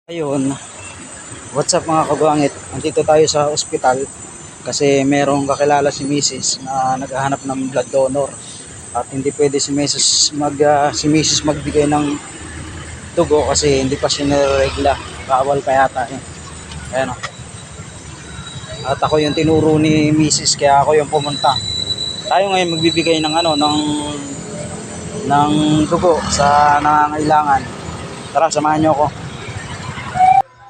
Ayun, what's up mga kabangit? Andito tayo sa ospital kasi merong kakilala si Mrs. na naghahanap ng blood donor at hindi pwede si Mrs. magbigay ng dugo kasi hindi pa siya niregla. Bawal pa yata yun. Ayan o. At ako yung tinuro ni Mrs. kaya ako yung pumunta. Tayo ngayon magbibigay ng ng dugo sa nangangailangan. Tara, samahan niyo ako.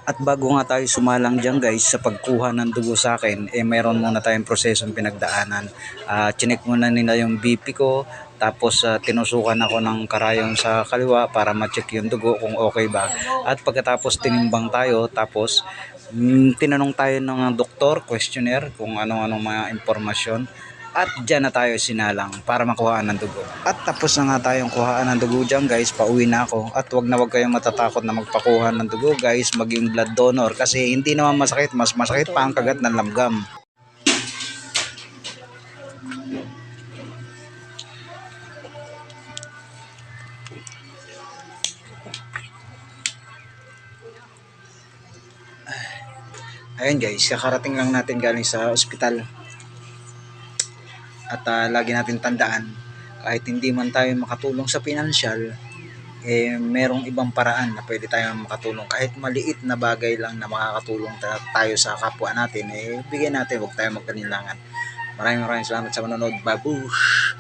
At bago nga tayo sumalang dyan guys sa pagkuha ng dugo sa akin, mayroon muna tayong prosesong pinagdaanan. Chinek muna nila yung BP ko, tapos tinusukan ako ng karayong sa kaliwa para ma-check yung dugo kung okay ba. At pagkatapos tinimbang tayo, tapos tinanong tayo ng doktor, questionnaire kung anong mga impormasyon. At dyan na tayo sinalang para makuhaan ng dugo. At tapos na nga tayong kuhaan ng dugo dyan guys, pauwi na ako. At wag kayong matatakot na magpakuha ng dugo guys, maging blood donor. Kasi hindi naman masakit, mas masakit pa ang kagat ng langgam. Ayun guys, kakarating lang natin galing sa ospital. At lagi natin tandaan, kahit hindi man tayo makatulong sa pinansyal, merong ibang paraan na pwede tayong makatulong. Kahit maliit na bagay lang na makakatulong tayo sa kapwa natin, bigyan natin, huwag tayong magkanilangan. Maraming salamat sa manonood. Babush!